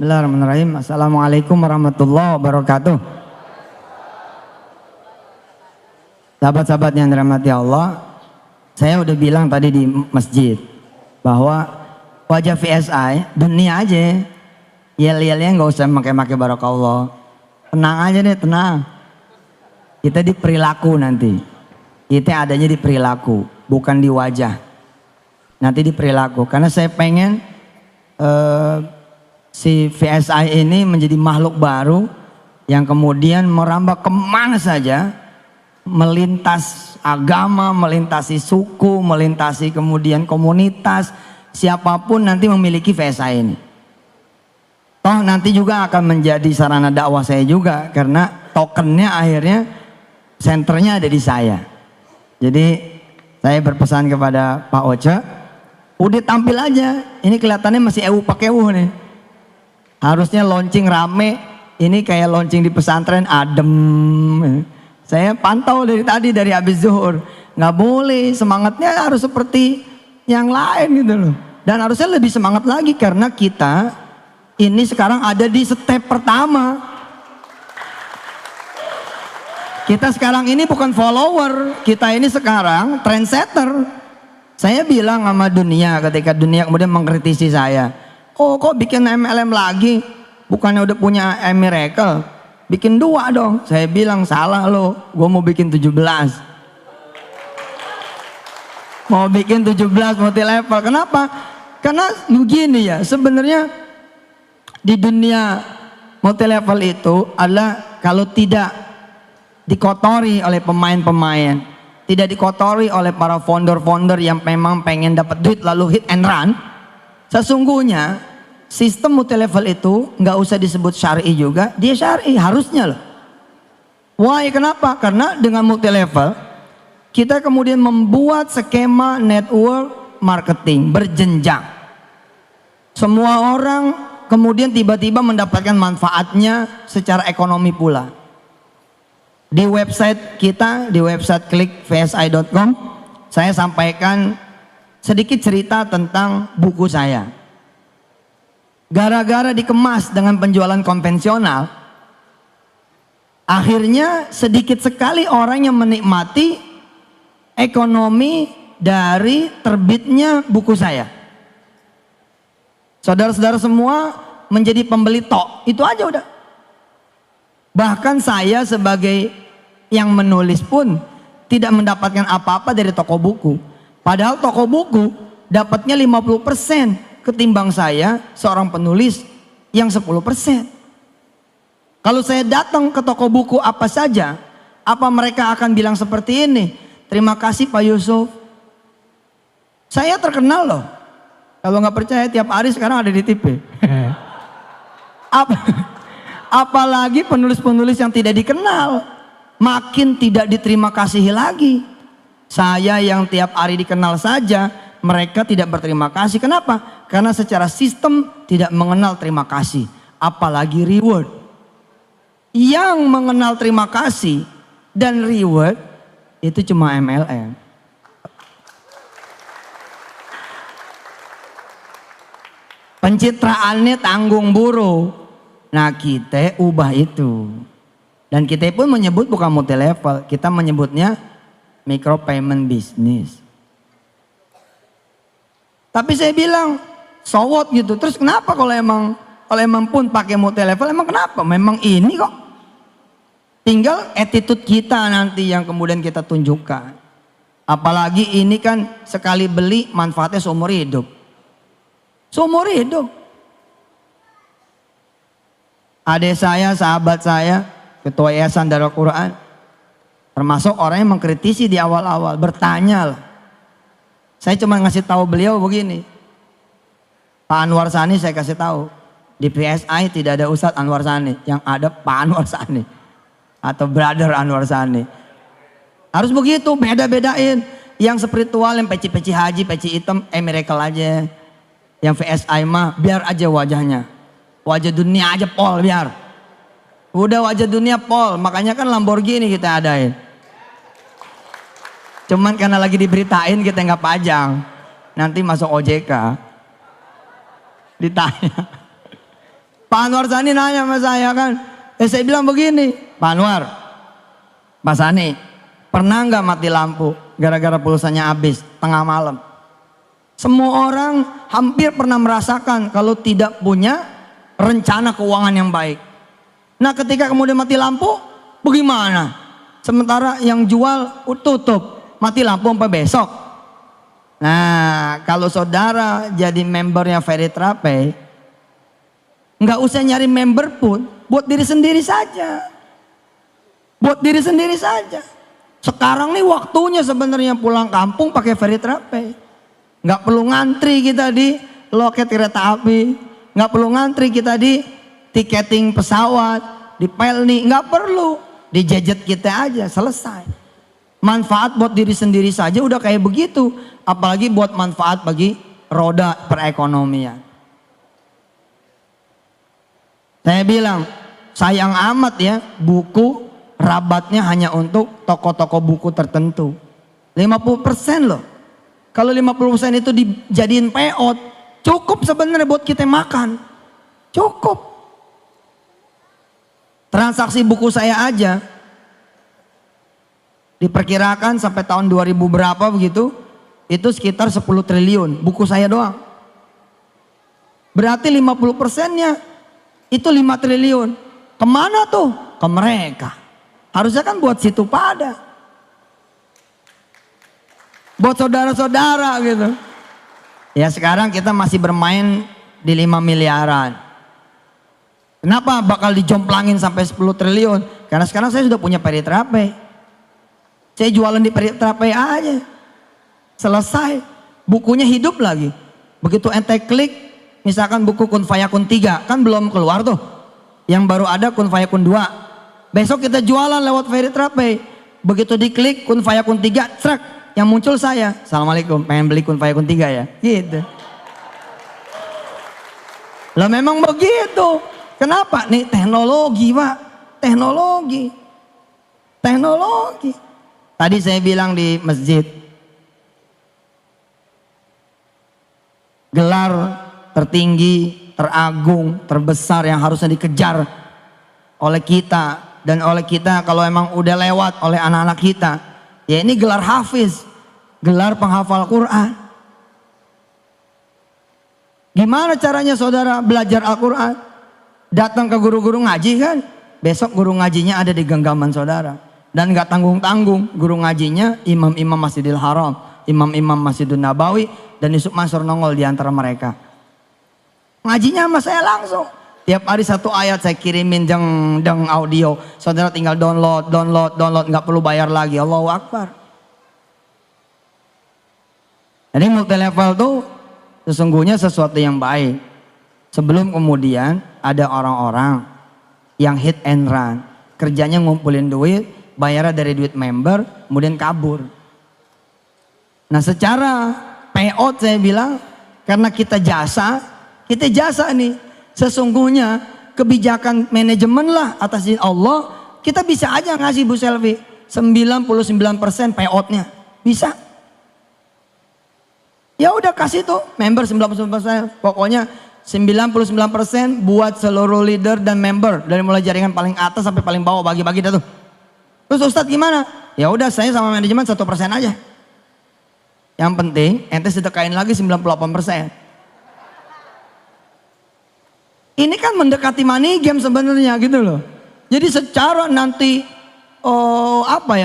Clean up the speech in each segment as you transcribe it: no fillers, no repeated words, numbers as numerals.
Bismillahirrahmanirrahim. Assalamualaikum warahmatullahi wabarakatuh. Sahabat-sahabat yang dirahmati Allah, saya udah bilang tadi di masjid bahwa wajah VSI dunia aja, yel-yelnya nggak usah pakai barakallah. Tenang aja deh, tenang. Kita di perilaku nanti. Kita adanya di perilaku, bukan di wajah. Nanti di perilaku. Karena saya pengen si VSI ini menjadi makhluk baru yang kemudian merambah kemana saja, melintas agama, melintasi suku, melintasi kemudian komunitas, siapapun nanti memiliki VSI ini. Toh nanti juga akan menjadi sarana dakwah saya juga, karena tokennya akhirnya senternya ada di saya. Jadi saya berpesan kepada Pak Oce, udah tampil aja, ini kelihatannya masih pakai nih. Harusnya launching rame, ini kayak launching di pesantren adem. Saya pantau dari tadi, dari habis zuhur. Nggak boleh, semangatnya harus seperti yang lain gitu loh. Dan harusnya lebih semangat lagi karena kita ini sekarang ada di step pertama. Kita sekarang ini bukan follower, kita ini sekarang trendsetter. Saya bilang sama dunia ketika dunia kemudian mengkritisi saya. Oh kok bikin MLM lagi? Bukannya udah punya Miracle? Bikin 2 dong. Saya bilang salah lo, gue mau bikin 17. Mau bikin 17 multi level. Kenapa? Karena begini ya, sebenarnya di dunia multi level itu adalah kalau tidak dikotori oleh pemain-pemain, tidak dikotori oleh para founder-founder yang memang pengen dapat duit lalu hit and run, sesungguhnya sistem multi level itu nggak usah disebut syar'i juga, dia syar'i harusnya loh. Why? Kenapa? Karena dengan multi level kita kemudian membuat skema network marketing berjenjang. Semua orang kemudian tiba-tiba mendapatkan manfaatnya secara ekonomi pula. Di website kita, di website klikvsi.com, saya sampaikan sedikit cerita tentang buku saya. Gara-gara dikemas dengan penjualan konvensional, akhirnya sedikit sekali orang yang menikmati ekonomi dari terbitnya buku saya. Saudara-saudara semua menjadi pembeli tok, itu aja udah. Bahkan saya sebagai yang menulis pun tidak mendapatkan apa-apa dari toko buku. Padahal toko buku dapatnya 50% ketimbang saya seorang penulis yang 10%. Kalau saya datang ke toko buku apa saja, apa mereka akan bilang seperti ini? Terima kasih Pak Yusuf. Saya terkenal loh. Kalau nggak percaya tiap hari sekarang ada di TV. Apalagi penulis-penulis yang tidak dikenal, makin tidak diterima kasihi lagi. Saya yang tiap hari dikenal saja, mereka tidak berterima kasih. Kenapa? Karena secara sistem tidak mengenal terima kasih, apalagi reward. Yang mengenal terima kasih dan reward itu cuma MLM. Pencitraannya tanggung buruh. Nah kita ubah itu. Dan kita pun menyebut bukan multi level, kita menyebutnya micro payment business. Tapi saya bilang so what gitu. Terus kenapa kalau emang pun pakai multi level, emang kenapa? Memang ini kok. Tinggal attitude kita nanti yang kemudian kita tunjukkan. Apalagi ini kan sekali beli manfaatnya seumur hidup. Seumur hidup. Adik saya, sahabat saya, ketua Yayasan Darul Quran, termasuk orang yang mengkritisi di awal-awal, bertanya lah. Saya cuma ngasih tahu beliau begini, Pak Anwar Sani saya kasih tahu, di PSI tidak ada Ustadz Anwar Sani, yang ada Pak Anwar Sani atau Brother Anwar Sani. Harus begitu, beda-bedain. Yang spiritual, yang peci-peci haji, peci hitam, Miracle aja. Yang VSI mah biar aja wajahnya, wajah dunia aja pol biar. Udah wajah dunia pol, makanya kan Lamborghini kita adain. Cuman karena lagi diberitain kita nggak pajang. Nanti masuk OJK ditanya. Pak Anwar Sani nanya sama saya kan. Saya bilang begini, Pak Anwar, Pak Sani, pernah nggak mati lampu gara-gara pulsanya habis tengah malam? Semua orang hampir pernah merasakan kalau tidak punya rencana keuangan yang baik. Nah ketika kemudian mati lampu, bagaimana? Sementara yang jual tutup, mati lampu sampai besok. Nah kalau saudara jadi membernya Ferry Trapey, nggak usah nyari member pun, buat diri sendiri saja. Buat diri sendiri saja. Sekarang nih waktunya sebenarnya pulang kampung pakai Ferry Trapey. Nggak perlu ngantri kita di loket kereta api, nggak perlu ngantri kita di tiketing pesawat, di Pelni, nggak perlu, di gadget kita aja selesai. Manfaat buat diri sendiri saja udah kayak begitu, apalagi buat manfaat bagi roda perekonomian. Saya bilang sayang amat ya buku rabatnya hanya untuk toko-toko buku tertentu. 50% loh. Kalau 50% itu dijadiin payout, cukup sebenarnya buat kita makan. Cukup. Transaksi buku saya aja diperkirakan sampai tahun 2000 berapa begitu, itu sekitar 10 triliun buku saya doang. Berarti 50%-nya itu 5 triliun. Kemana tuh? Ke mereka. Harusnya kan buat situ pada. Buat saudara-saudara gitu. Ya sekarang kita masih bermain di 5 miliaran. Kenapa bakal dijomplangin sampai 10 triliun? Karena sekarang saya sudah punya Ferry Trapey. Saya jualan di Ferry Trapey aja. Selesai. Bukunya hidup lagi. Begitu ente klik, misalkan buku Kun Fayakun 3, kan belum keluar tuh. Yang baru ada Kun Fayakun 2. Besok kita jualan lewat Ferry Trapey. Begitu diklik Kun Fayakun 3, trek. Yang muncul saya, Assalamualaikum, pengen beli Kun Fayakun 3 ya? Gitu. Lah memang begitu. Kenapa? Nih teknologi Pak. Teknologi. Teknologi. Tadi saya bilang di masjid. Gelar tertinggi, teragung, terbesar yang harusnya dikejar oleh kita. Dan oleh kita kalau emang udah lewat oleh anak-anak kita. Ya ini gelar hafiz, gelar penghafal Quran. Gimana caranya saudara belajar Al-Quran? Datang ke guru-guru ngaji kan? Besok guru ngajinya ada di genggaman saudara. Dan gak tanggung-tanggung, guru ngajinya imam-imam Masjidil Haram, imam-imam Masjidun Nabawi, dan Yusuf Mansur nongol di antara mereka. Ngajinya sama saya langsung. Tiap hari satu ayat saya kirimin deng audio. Saudara tinggal download, nggak perlu bayar lagi. Allahu Akbar. Jadi multi level tuh sesungguhnya sesuatu yang baik. Sebelum kemudian ada orang-orang yang hit and run. Kerjanya ngumpulin duit, bayarnya dari duit member, kemudian kabur. Nah secara payout saya bilang, karena kita jasa nih. Sesungguhnya kebijakan manajemen lah atas izin Allah, kita bisa aja ngasih Bu Selvi 99% payoutnya, bisa. Ya udah kasih tuh member 99%, pokoknya 99% buat seluruh leader dan member dari mulai jaringan paling atas sampai paling bawah, bagi-bagi dah tuh. Terus Ustadz gimana? Ya udah saya sama manajemen 1% aja. Yang penting ente sedekain lagi 98%. Ini kan mendekati money game sebenarnya gitu loh. Jadi secara nanti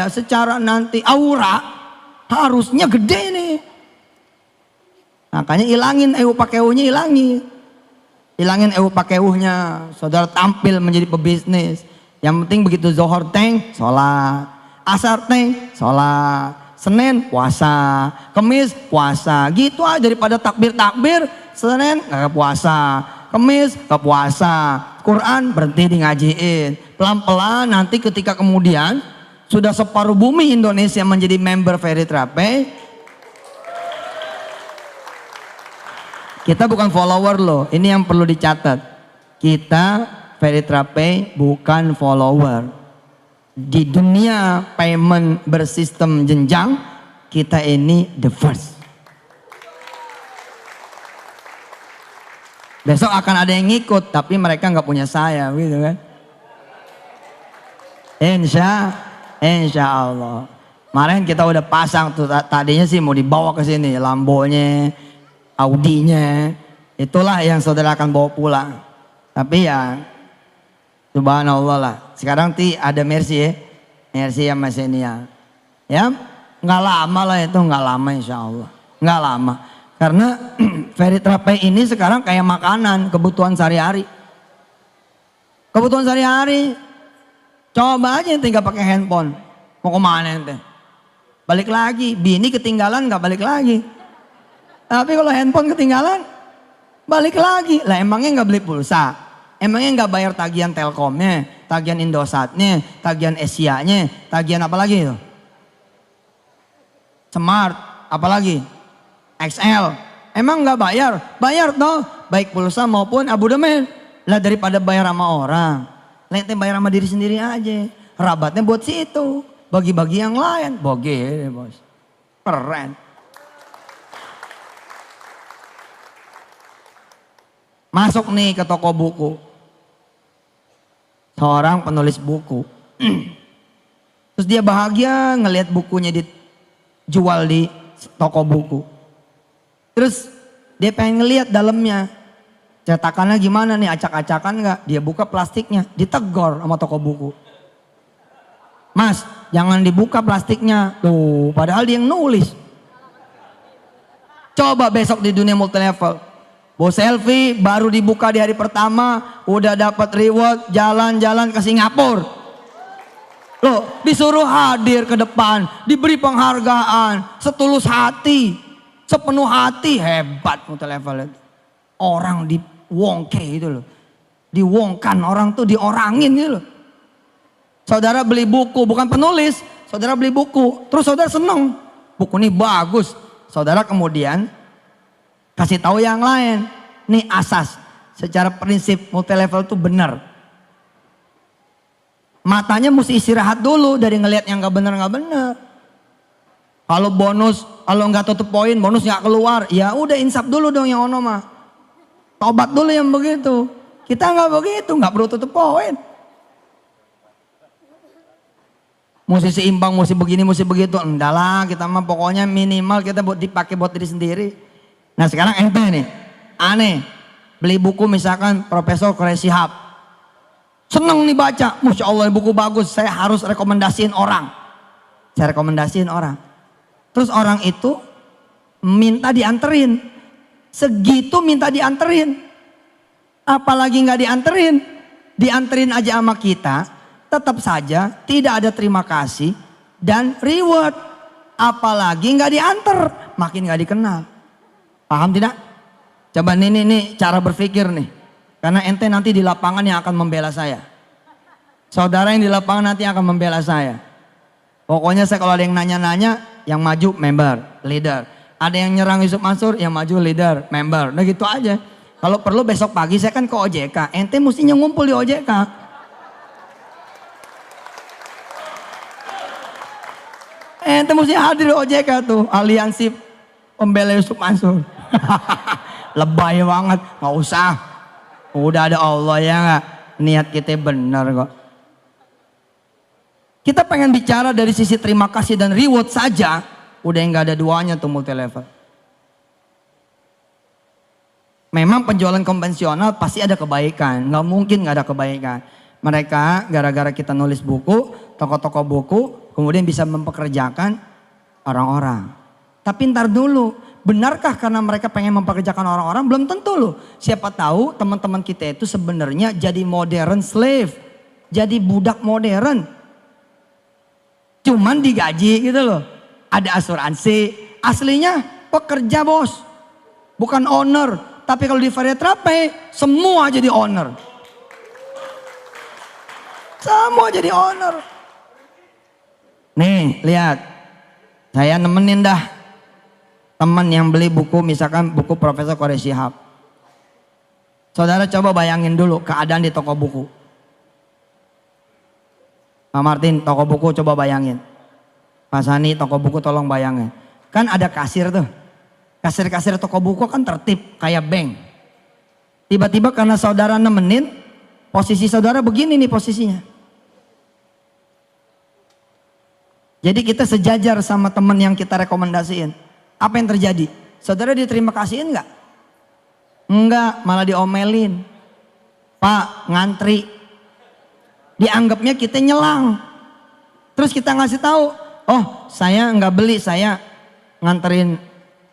secara nanti aura harusnya gede nih. Makanya ilangin pakeuhnya, ilangin pakeuhnya. Saudara tampil menjadi pebisnis. Yang penting begitu Zohor teng, sholat, Asar teng, sholat, Senin puasa, Kemis puasa, gitu aja daripada takbir, Senin nggak puasa, Kemis ke puasa, Quran berhenti di ngajiin. Pelan-pelan nanti ketika kemudian sudah separuh bumi Indonesia menjadi member Ferry Trapey, kita bukan follower loh, ini yang perlu dicatat. Kita Ferry Trapey bukan follower. Di dunia payment bersistem jenjang, kita ini the first. Besok akan ada yang ngikut, tapi mereka nggak punya saya, gitu kan? Insya Allah. Kemarin kita udah pasang tuh, tadinya sih mau dibawa ke sini, Lambonya, Audinya, itulah yang saudara akan bawa pulang. Tapi ya, subhanallah lah. Sekarang ada Mercy ya, Mercy sama Xenia. Ya, nggak lama lah itu, nggak lama insya Allah, nggak lama. Karena Veriterape ini sekarang kayak makanan, kebutuhan sehari-hari. Kebutuhan sehari-hari. Coba aja tinggal pakai handphone. Mau kemana ente? Balik lagi. Bini ketinggalan nggak balik lagi. Tapi kalau handphone ketinggalan, balik lagi. Lah emangnya nggak beli pulsa? Emangnya nggak bayar tagihan Telkomnya, tagihan Indosatnya, tagihan Asianya, tagihan apa lagi itu? Smart, apalagi? XL. Emang nggak bayar? Bayar toh, baik pulsa maupun abodemen. Lah daripada bayar sama orang, lente bayar sama diri sendiri aja. Rabatnya buat situ, bagi-bagi yang lain. Boge bos, keren. Masuk nih ke toko buku, seorang penulis buku. Terus dia bahagia ngelihat bukunya dijual di toko buku. Terus dia pengen ngelihat dalamnya, cetakannya gimana nih, acak-acakan nggak? Dia buka plastiknya, ditegor sama toko buku. Mas, jangan dibuka plastiknya. Tuh, padahal dia yang nulis. Coba besok di dunia multilevel, bos selfie baru dibuka di hari pertama, udah dapat reward, jalan-jalan ke Singapura. Loh, disuruh hadir ke depan, diberi penghargaan, setulus hati. Sepenuh hati, hebat multilevel itu. Orang diwongke itu loh. Diwongkan, orang tuh diorangin gitu loh. Saudara beli buku, bukan penulis. Saudara beli buku, terus saudara seneng. Buku ini bagus. Saudara kemudian kasih tahu yang lain. Nih asas, secara prinsip multilevel itu benar. Matanya mesti istirahat dulu dari ngelihat yang gak benar. Kalau bonus, kalau nggak tutup poin, bonus nggak keluar, ya udah insap dulu dong yang ono mah. Tobat dulu yang begitu. Kita nggak begitu, nggak perlu tutup poin. Mesti seimbang, mesti begini, mesti begitu. Enggak lah, kita mah pokoknya minimal kita buat dipakai buat diri sendiri. Nah sekarang ente nih, aneh, beli buku misalkan Profesor Quraish Shihab. Seneng nih baca, Masya Allah buku bagus, saya harus rekomendasiin orang. Saya rekomendasiin orang. Terus orang itu minta dianterin. Segitu minta dianterin. Apalagi nggak dianterin. Dianterin aja sama kita. Tetap saja tidak ada terima kasih dan reward. Apalagi nggak dianter. Makin nggak dikenal. Paham tidak? Coba nih cara berpikir nih. Karena ente nanti di lapangan yang akan membela saya. Saudara yang di lapangan nanti akan membela saya. Pokoknya saya kalau ada yang nanya-nanya, yang maju member, leader. Ada yang nyerang Yusuf Mansur, yang maju leader, member. Nah gitu aja. Kalau perlu besok pagi saya kan ke OJK. Ente mestinya ngumpul di OJK. Ente mestinya hadir di OJK tuh. Aliansi pembela Yusuf Mansur. Lebay banget. Gak usah. Udah ada Allah ya gak? Niat kita benar kok. Kita pengen bicara dari sisi terima kasih dan reward saja, udah nggak ada duanya tuh multilevel. Memang penjualan konvensional pasti ada kebaikan, nggak mungkin nggak ada kebaikan. Mereka gara-gara kita nulis buku, toko-toko buku, kemudian bisa mempekerjakan orang-orang. Tapi ntar dulu, benarkah karena mereka pengen mempekerjakan orang-orang? Belum tentu loh. Siapa tahu teman-teman kita itu sebenarnya jadi modern slave, jadi budak modern. Cuman digaji gitu loh. Ada asuransi. Aslinya pekerja bos. Bukan owner. Tapi kalau di Veriterape semua jadi owner. Semua jadi owner. Nih lihat. Saya nemenin dah. Teman yang beli buku misalkan buku Profesor Quraish Shihab. Saudara coba bayangin dulu keadaan di toko buku. Pak Martin, toko buku coba bayangin. Pak Sani, toko buku tolong bayangin. Kan ada kasir tuh. Kasir-kasir toko buku kan tertib kayak bank. Tiba-tiba karena saudara nemenin, posisi saudara begini nih posisinya. Jadi kita sejajar sama teman yang kita rekomendasiin. Apa yang terjadi? Saudara diterima kasihin nggak? Enggak, malah diomelin. Pak, ngantri. Dianggapnya kita nyelang. Terus kita ngasih tahu, oh saya nggak beli, saya nganterin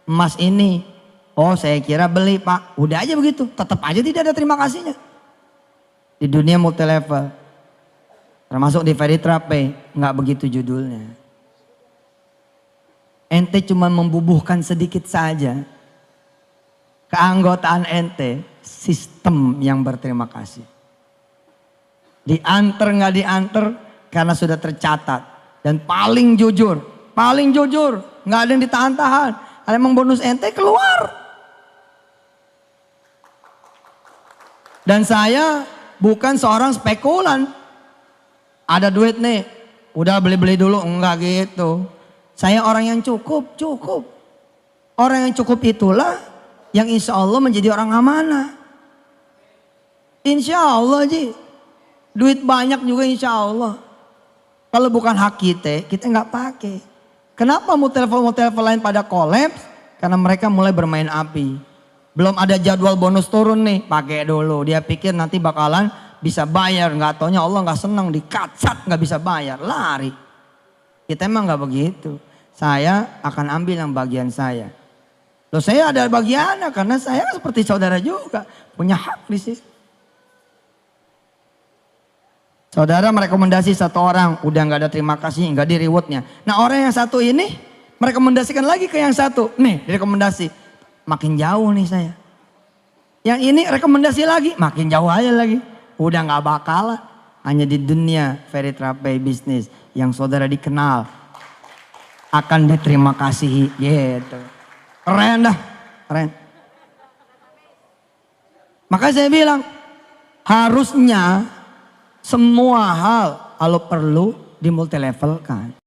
emas ini. Oh saya kira beli Pak. Udah aja begitu, tetap aja tidak ada terima kasihnya. Di dunia multi level, termasuk di Veritrape, nggak begitu judulnya. Ente cuma membubuhkan sedikit saja keanggotaan ente, sistem yang berterima kasih. Diantar nggak diantar karena sudah tercatat. Dan paling jujur, nggak ada yang ditahan-tahan. Ada emang bonus ente keluar. Dan saya bukan seorang spekulan. Ada duit nih, udah beli-beli dulu, enggak gitu. Saya orang yang cukup. Orang yang cukup itulah yang insya Allah menjadi orang amanah. Insya Allah Ji, duit banyak juga insya Allah. Kalau bukan hak kita nggak pakai. Kenapa multi-level lain pada kolaps? Karena mereka mulai bermain api. Belum ada jadwal bonus turun nih, pakai dulu. Dia pikir nanti bakalan bisa bayar, nggak taunya Allah nggak senang, dikacat nggak bisa bayar, lari. Kita emang nggak begitu. Saya akan ambil yang bagian saya. Loh saya ada bagiannya karena saya seperti saudara juga punya hak di situ. Saudara merekomendasi satu orang, udah nggak ada terima kasih, nggak di rewardnya. Nah orang yang satu ini merekomendasikan lagi ke yang satu, nih direkomendasi. Makin jauh nih saya. Yang ini rekomendasi lagi, makin jauh aja lagi. Udah gak bakalan. Hanya di dunia Veritrape bisnis yang saudara dikenal akan diterima kasih gitu. Keren dah, keren. Maka saya bilang harusnya semua hal kalau perlu dimultilevelkan.